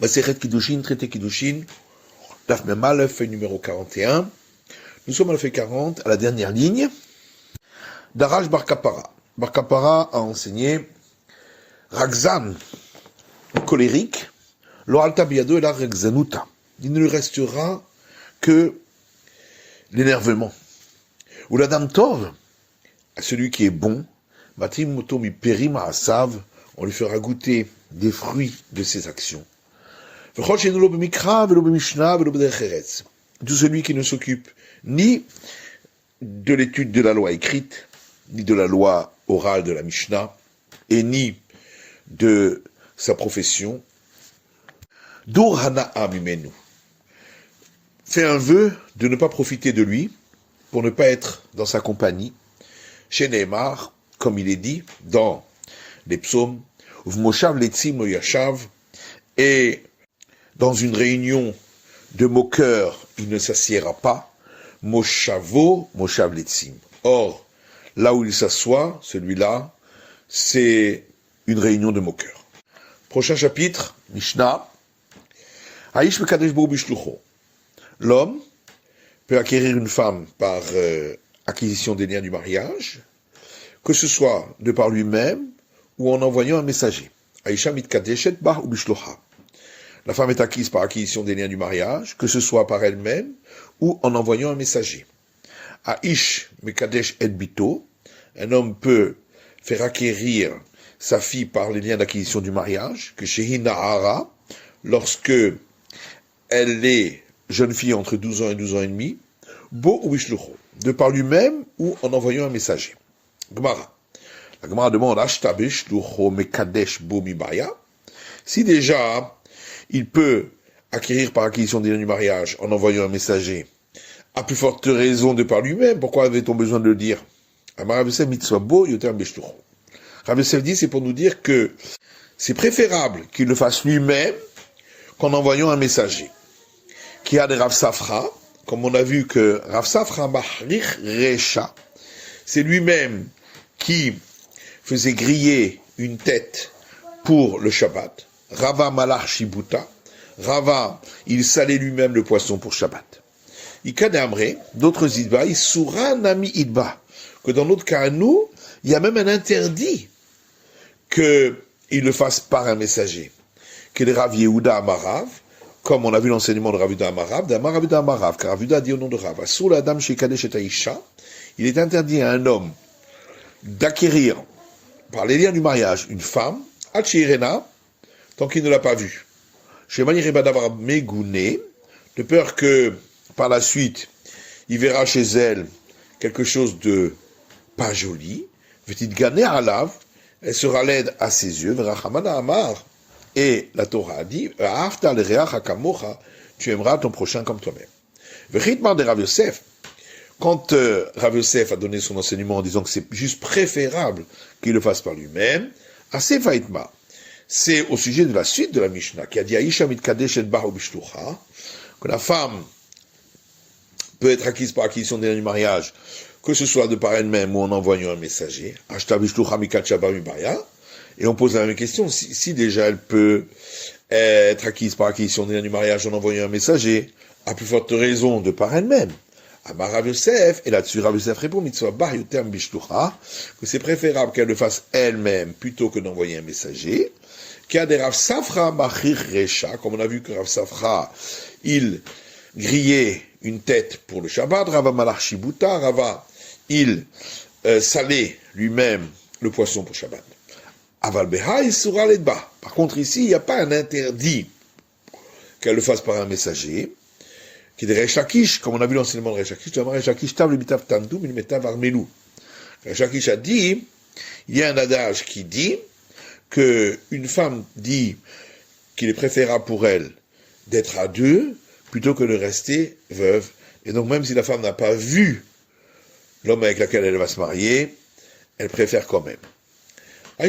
Masechet Kiddushin, traité Kiddushin, Daf Memal, feuille numéro 41. Nous sommes à la feuille 40, à la dernière ligne. Darash Bar Kapara. Bar Kapara a enseigné Ragzan, colérique, L'Oalta Biado et la Ragzanuta. Il ne lui restera que l'énervement. Ou la Dame Tov, celui qui est bon, Matim Motomi Perim Asav, on lui fera goûter des fruits de ses actions. Tout celui qui ne s'occupe ni de l'étude de la loi écrite, ni de la loi orale de la Mishnah, et ni de sa profession, Dur Hana'a Mimenu, fait un vœu de ne pas profiter de lui, pour ne pas être dans sa compagnie, chez Neymar, comme il est dit dans les psaumes, V'moshav letzim lo yashav, et dans une réunion de moqueurs, il ne s'assiera pas, Moshavo, Moshav letzim. Or, là où il s'assoit, celui-là, c'est une réunion de moqueurs. Prochain chapitre, Mishnah. Haïsh mekadesh bo bishlucho. L'homme peut acquérir une femme par acquisition des liens du mariage, que ce soit de par lui-même ou en envoyant un messager. Aïcha mitkadeshet bah ou bishlocha. La femme est acquise par acquisition des liens du mariage, que ce soit par elle-même ou en envoyant un messager. Aïch mekadesh et bito. Un homme peut faire acquérir sa fille par les liens d'acquisition du mariage, que shehi na'ara, lorsque elle est jeune fille entre 12 ans et 12 ans et demi, bo ou bishlucho, de par lui-même ou en envoyant un messager. Gemara. La Gemara demande, Ashta bishlucho mekadesh bo mibaya. Si déjà, il peut acquérir par acquisition des liens du mariage en envoyant un messager, à plus forte raison de par lui-même, pourquoi avait-on besoin de le dire? Rav Yosef mitzvah bo yoter bishlucho. Rav Yosef dit, c'est pour nous dire que c'est préférable qu'il le fasse lui-même qu'en envoyant un messager. Qui a des Rav Safra, comme on a vu que Rav Safra Mahrich Recha, c'est lui-même qui faisait griller une tête pour le Shabbat. Rava Malach Shibuta, Rava, il salait lui-même le poisson pour Shabbat. Ika de Amre, d'autres Idba, Isura Nami Idba, que dans notre cas, nous, il y a même un interdit qu'il le fasse par un messager. Que le Rav Yehuda Amarav, comme on a vu l'enseignement de Rav Yehuda Amarav, car Rav Yehuda dit au nom de Rav, Asur la dame chez Kadesh et Aïcha, il est interdit à un homme d'acquérir, par les liens du mariage, une femme, Hachirena, tant qu'il ne l'a pas vue. Chez Maniribadavar Megouné, de peur que, par la suite, il verra chez elle quelque chose de pas joli, Vetit Gané Alav, elle sera laide à ses yeux, Verachamana Amar, et la Torah a dit, tu aimeras ton prochain comme toi-même. Vechitmar de Rav Yosef, quand Rav Yosef a donné son enseignement en disant que c'est juste préférable qu'il le fasse par lui-même, assez faïtma, c'est au sujet de la suite de la Mishnah, qui a dit Aïcha mitkadesh et bar bishlucha, que la femme peut être acquise par acquisition des liens du mariage, que ce soit de par elle-même ou en envoyant un messager, Ashta bishlucha mikatcha bar mibaya. Et on pose la même question, si déjà elle peut être acquise par acquisition des liens du mariage en envoyant un messager, à plus forte raison de par elle-même. Amar Rav Yosef, et là-dessus Rav Yosef répond, mitzvah bar yotem bishlucha, que c'est préférable qu'elle le fasse elle-même plutôt que d'envoyer un messager, qu'il y a des Rav Safra machir recha, comme on a vu que Rav Safra, il grillait une tête pour le Shabbat, Rava Malach Shibuta, Rava, il salait lui-même le poisson pour Shabbat. Aval beha isura ledba. Par contre, ici, il n'y a pas un interdit qu'elle le fasse par un messager, qui est de Resh Lakish, comme on a vu l'enseignement de Resh Lakish, Resh Lakish tav le bitav tantum, il metav armelou. Resh Lakish a dit, il y a un adage qui dit que une femme dit qu'il est préférable pour elle d'être à deux plutôt que de rester veuve. Et donc, même si la femme n'a pas vu l'homme avec lequel elle va se marier, elle préfère quand même. Et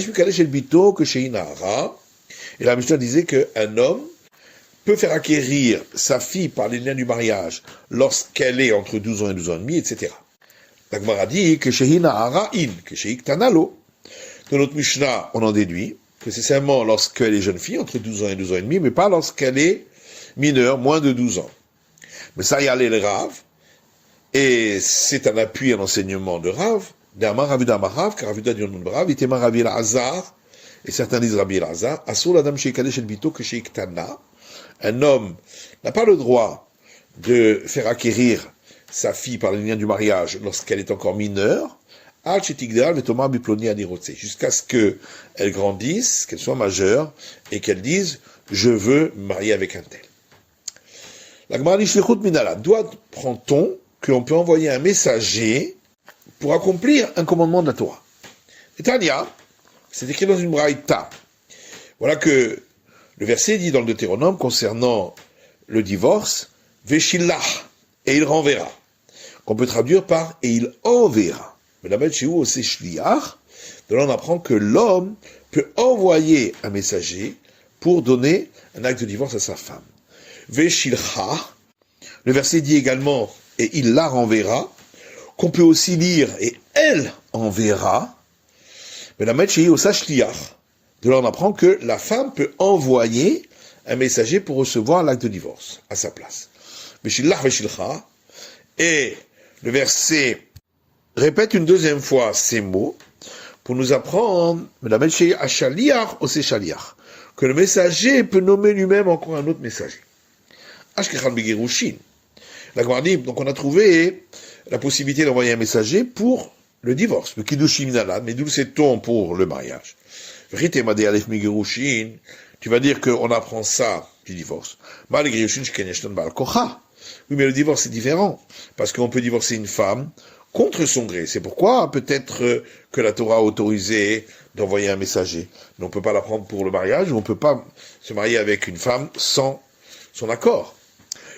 la Mishnah disait qu'un homme peut faire acquérir sa fille par les liens du mariage lorsqu'elle est entre 12 ans et 12 ans et demi, etc. La Gemara dit que Shehina Ara In, que Sheik Tanalo. Dans notre Mishnah, on en déduit que c'est seulement lorsqu'elle est jeune fille, entre 12 ans et 12 ans et demi, mais pas lorsqu'elle est mineure, moins de 12 ans. Mais ça y allait le Rav, et c'est un appui à l'enseignement de Rav, d'Amar Ravida Marav, car Ravida du nom de Rav, il était Maravi Lazar, et certains disent Rabbi Lazar, Asur la dame chez Kadesh el Bito que chez Iktana, un homme n'a pas le droit de faire acquérir sa fille par les liens du mariage lorsqu'elle est encore mineure, jusqu'à ce qu'elle grandisse, qu'elle soit majeure, et qu'elle dise, je veux me marier avec un tel. La Gemara dit, d'où prend-on qu'on peut envoyer un messager pour accomplir un commandement de la Torah? Et Tania, c'est écrit dans une braïta. Voilà que le verset dit dans le Deutéronome concernant le divorce, Veshillah, et il renverra, qu'on peut traduire par et il enverra. Mais la bête chez vous, c'est shliach. De là, on apprend que l'homme peut envoyer un messager pour donner un acte de divorce à sa femme. Veshilcha, le verset dit également et il la renverra, qu'on peut aussi lire et elle enverra. Mais la bête chez vous, c'est shliach. De là, on apprend que la femme peut envoyer un messager pour recevoir l'acte de divorce à sa place. Veshilach veshilcha, et le verset répète une deuxième fois ces mots pour nous apprendre que le messager peut nommer lui-même encore un autre messager. La Gemara dit, donc on a trouvé la possibilité d'envoyer un messager pour le divorce, le kiddushim minalan, mais d'où sait-on pour le mariage? Tu vas dire qu'on apprend ça du divorce. Oui, mais le divorce est différent, parce qu'on peut divorcer une femme contre son gré. C'est pourquoi peut-être que la Torah a autorisé d'envoyer un messager. Mais on ne peut pas la prendre pour le mariage, ou on ne peut pas se marier avec une femme sans son accord.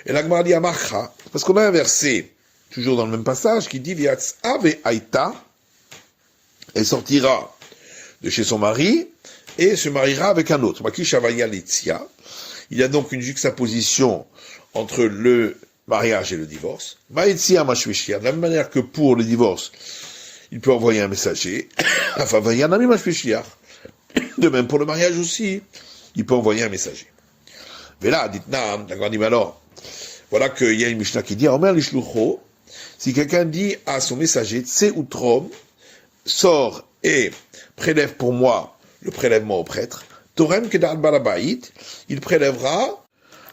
Et la Gemara dit Amarcha, parce qu'on a un verset, toujours dans le même passage, qui dit Viatz ave aïta, elle sortira de chez son mari, et se mariera avec un autre. Il y a donc une juxtaposition entre le mariage et le divorce. De la même manière que pour le divorce, il peut envoyer un messager. De même pour le mariage aussi, il peut envoyer un messager. Mais là, dites-nam, d'accord, dit, mais alors, voilà qu'il y a une Mishnah qui dit, Omer lishlucho, si quelqu'un dit à son messager, Tse utrom, sort et prélève pour moi le prélèvement au prêtre, Torem kedal balabait, il prélèvera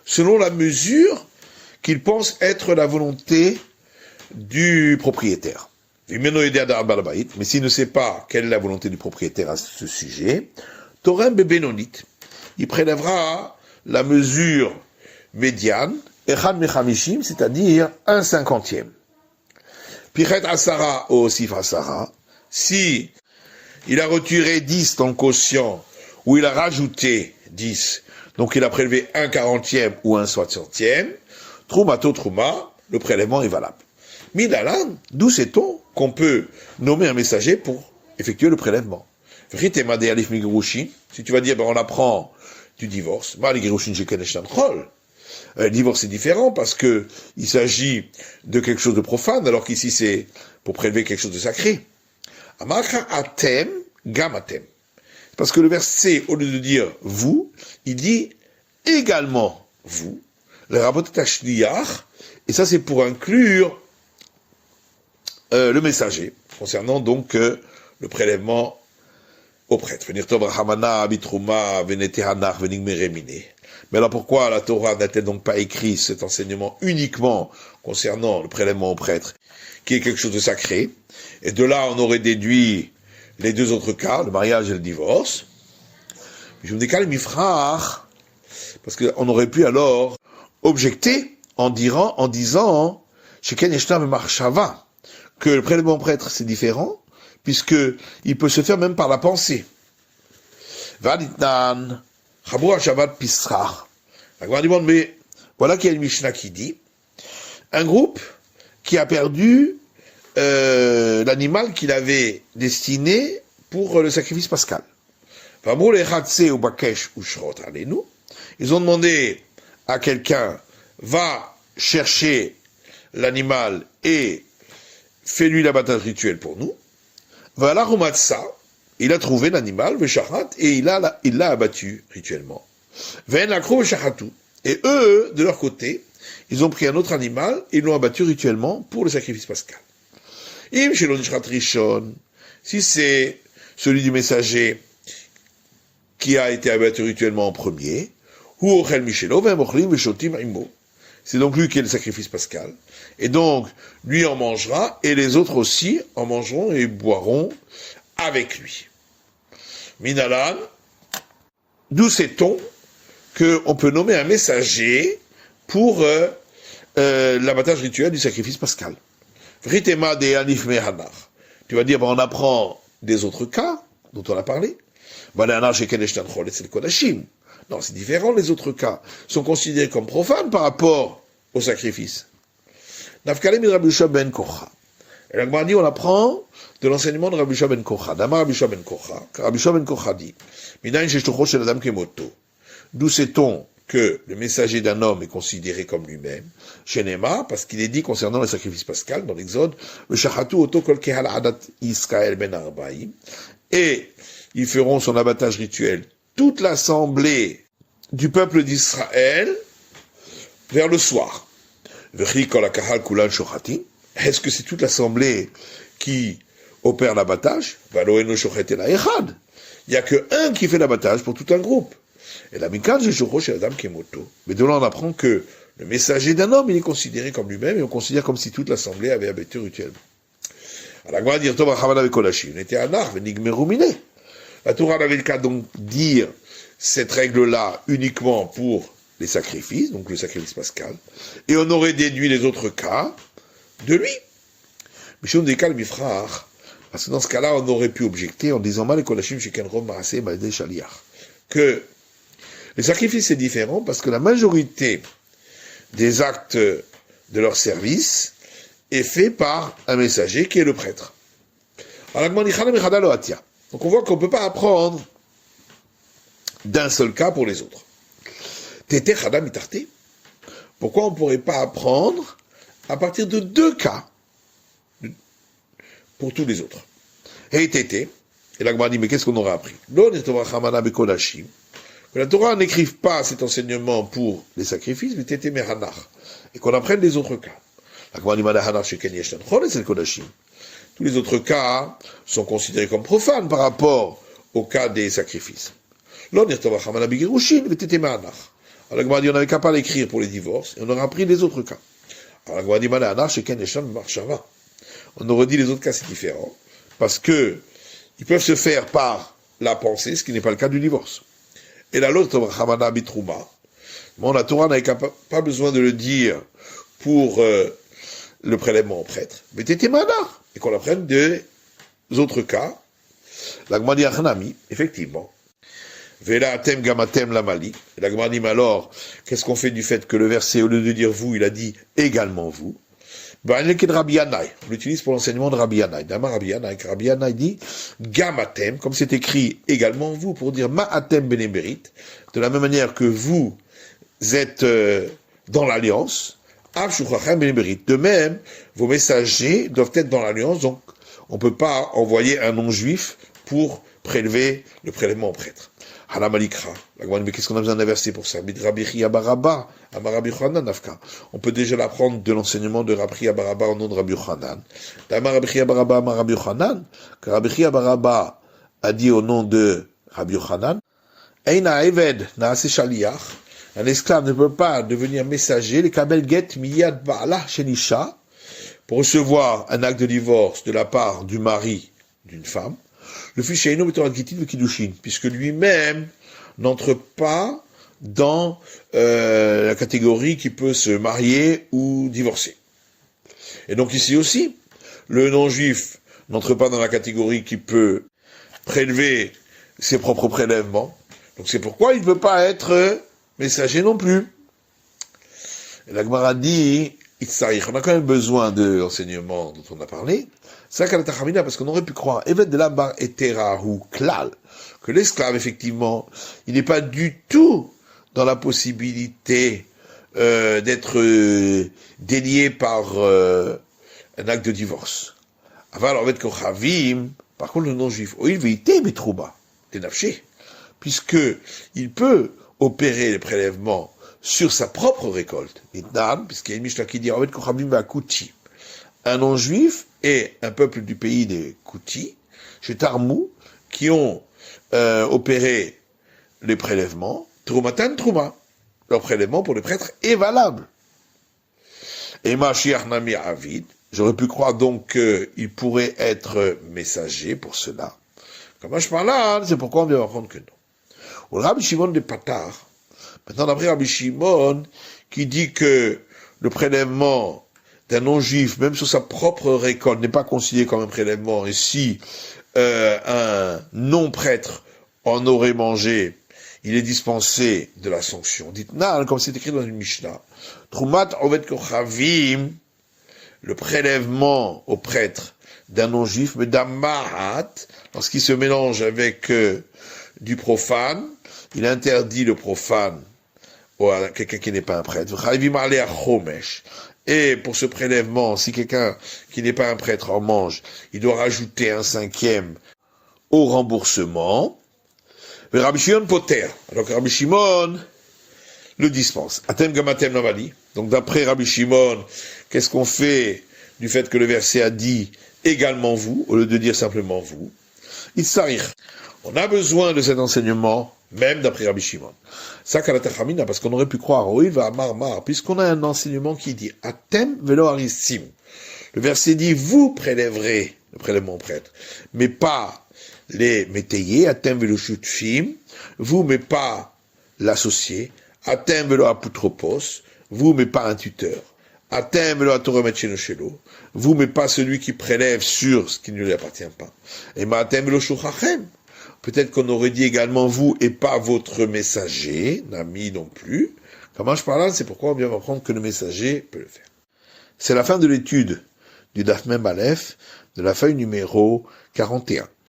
selon la mesure qu'il pense être la volonté du propriétaire. Mais s'il ne sait pas quelle est la volonté du propriétaire à ce sujet, Torem bebenonit, il prélèvera la mesure médiane, Echad mechamishim, c'est-à-dire 1/50. Pichet asara ou osif asara, si il a retiré 10 dans le quotient, ou il a rajouté 10, donc il a prélevé 1/40 ou 1/60, Troumato Trouma, le prélèvement est valable. Midalan, d'où sait-on qu'on peut nommer un messager pour effectuer le prélèvement? Si tu vas dire, on apprend du divorce, le divorce est différent parce que il s'agit de quelque chose de profane, alors qu'ici c'est pour prélever quelque chose de sacré. Amakra atem, gamatem. Parce que le verset, au lieu de dire vous, il dit également vous. Le rabot tashliach, et ça c'est pour inclure le messager, concernant donc le prélèvement au prêtre. Mais alors pourquoi la Torah n'a-t-elle donc pas écrit cet enseignement uniquement concernant le prélèvement au prêtre, qui est quelque chose de sacré? Et de là on aurait déduit les deux autres cas, le mariage et le divorce. Je me décale mifrach, parce qu'on aurait pu alors objecter en disant Sheken Yeshna Marshava, que le prélèvement prêtre c'est différent, puisque il peut se faire même par la pensée. Vaditnan, Chabur Shabbat Pisrach. Mais voilà qu'il y a une Mishnah qui dit un groupe qui a perdu l'animal qu'il avait destiné pour le sacrifice pascal. Ils ont demandé à quelqu'un, va chercher l'animal et fais-lui l'abattage rituel pour nous. Voilà Rumatsa, il a trouvé l'animal, Vesharat, et il l'a abattu rituellement. Ven lakro Veshahatou. Et eux, de leur côté, ils ont pris un autre animal et ils l'ont abattu rituellement pour le sacrifice pascal. Im Shelon Nishrat Rishon, si c'est celui du messager qui a été abattu rituellement en premier, Hu Ochel Mishelo, Ven Mochlim Veshotim Imo. C'est donc lui qui est le sacrifice pascal. Et donc, lui en mangera, et les autres aussi en mangeront et boiront avec lui. Minalan, d'où sait-on qu'on peut nommer un messager pour l'abattage rituel du sacrifice pascal. Vritema de Hanif Mehanar. Tu vas dire, on apprend des autres cas dont on a parlé. Non, c'est différent, les autres cas sont considérés comme profanes par rapport au sacrifice. Nafkalem Rabbi Yoshua ben Kocha. Et la Gemara dit, on apprend de l'enseignement de Rabbi Yoshua ben Kocha. D'Amar Rabbi Yoshua ben Kocha. Rabbi Yoshua ben Kocha dit, Minayin sheshtocho shel adam kemoto. D'où sait-on que le messager d'un homme est considéré comme lui-même? Chez Nema, parce qu'il est dit concernant le sacrifice pascal, dans l'Exode, le shachatu oto kol kehal adat Yisrael ben arbaim. Et ils feront son abattage rituel, toute l'assemblée du peuple d'Israël, vers le soir. Est-ce que c'est toute l'assemblée qui opère l'abattage? Il n'y a qu'un qui fait l'abattage pour tout un groupe. Et la mikad, mais de là on apprend que le messager d'un homme, il est considéré comme lui-même, et on considère comme si toute l'assemblée avait abattu rituellement. La Torah avait le cas donc dire cette règle-là uniquement pour les sacrifices, donc le sacrifice pascal, et on aurait déduit les autres cas de lui. Parce que dans ce cas-là, on aurait pu objecter en disant que les sacrifices c'est différent parce que la majorité des actes de leur service est fait par un messager qui est le prêtre. Donc on voit qu'on ne peut pas apprendre d'un seul cas pour les autres. Pourquoi on ne pourrait pas apprendre à partir de 2 cas pour tous les autres? Et la Gemara dit, mais qu'est-ce qu'on aura appris? Que la Torah n'écrive pas cet enseignement pour les sacrifices, mais tété mehanach, et qu'on apprenne les autres cas. La Gemara dit, tous les autres cas sont considérés comme profanes par rapport au cas des sacrifices. Alors la Gemara dit, on n'avait qu'à pas l'écrire pour les divorces, et on aurait appris les autres cas. Alors la Gemara dit, on aurait dit les autres cas, c'est différent, parce que ils peuvent se faire par la pensée, ce qui n'est pas le cas du divorce. Et la l'autre, la Torah n'avait pas besoin de le dire pour le prélèvement au prêtre, mais t'étais manar, et qu'on apprenne des autres cas. La Gemara dit, effectivement. Vela atem gamatem lamali. Et la Gemara dit, mais alors, qu'est-ce qu'on fait du fait que le verset, au lieu de dire vous, il a dit également vous? On l'utilise pour l'enseignement de Rabbi Yannai. Rabbi Yannai dit gamatem, comme c'est écrit également vous, pour dire ma'atem beneberit, de la même manière que vous êtes dans l'alliance, de même, vos messagers doivent être dans l'alliance, donc on ne peut pas envoyer un non-juif pour prélever le prélèvement au prêtre. Halamalikra. Mais qu'est-ce qu'on a besoin d'inverser pour ça? On peut déjà l'apprendre de l'enseignement de Rabbi Abaraba au nom de Rabbi Yochanan. Que Rabbi Abaraba a dit au nom de Rabbi Yochanan, un esclave ne peut pas devenir messager, les kabel get miyad ba'ala shenisha, pour recevoir un acte de divorce de la part du mari d'une femme, le fils Sheino Betorat Gitin le Kiddushin, puisque lui-même n'entre pas dans la catégorie qui peut se marier ou divorcer. Et donc ici aussi, le non-juif n'entre pas dans la catégorie qui peut prélever ses propres prélèvements. Donc c'est pourquoi il ne peut pas être messager non plus. Et la Gemara dit, on a quand même besoin de l'enseignement dont on a parlé. Parce qu'on aurait pu croire, que l'esclave, effectivement, il n'est pas du tout dans la possibilité d'être délié par un acte de divorce. Alors, Par contre, le non-juif, il veillait, mais trop bas, t'es nafché, puisque il peut opérer les prélèvements sur sa propre récolte, puisqu'il y a une Mishnah qui dit, un non-juif et un peuple du pays des Kouti, chez Tarmou, qui ont opéré les prélèvements, Troumatan Trouma. Leur prélèvement pour les prêtres est valable. Et Mashiach Nami Avid, j'aurais pu croire donc qu'il pourrait être messager pour cela. Comme je parle là, c'est pourquoi on vient apprendre que non. Au Rabbi Shimon de Patar, maintenant d'après Rabbi Shimon, qui dit que le prélèvement d'un non-juif, même sur sa propre récolte, n'est pas considéré comme un prélèvement, et si un non-prêtre en aurait mangé, il est dispensé de la sanction. Dites nan, comme c'est écrit dans une Mishnah. Trumat ovet kochavim, le prélèvement au prêtre d'un non-juif, mais d'amahat, lorsqu'il se mélange avec du profane, il interdit le profane à quelqu'un qui n'est pas un prêtre. Et pour ce prélèvement, si quelqu'un qui n'est pas un prêtre en mange, il doit rajouter un 5e au remboursement. Mais Rabbi Shimon poter. Alors que Rabbi Shimon le dispense. Atem gamatem navali. Donc d'après Rabbi Shimon, qu'est-ce qu'on fait du fait que le verset a dit également vous, au lieu de dire simplement vous? Il s'arrête. On a besoin de cet enseignement, même d'après Rabbi Shimon. Ça, kalatachamina, parce qu'on aurait pu croire, oui, va mar, puisqu'on a un enseignement qui dit, atem velo harissim. Le verset dit, vous prélèverez le prélèvement prêtre, mais pas les métayers, atem velo shutfim, vous, mais pas l'associé, atem velo apotropos, vous, mais pas un tuteur, atem velo atoremet shelo, vous, mais pas celui qui prélève sur ce qui ne lui appartient pas, et ma atem velo shuchachem. Peut-être qu'on aurait dit également vous et pas votre messager, Nami non plus. Comment je parle là, c'est pourquoi on vient apprendre que le messager peut le faire. C'est la fin de l'étude du Daf Mem Aleph de la feuille numéro 41.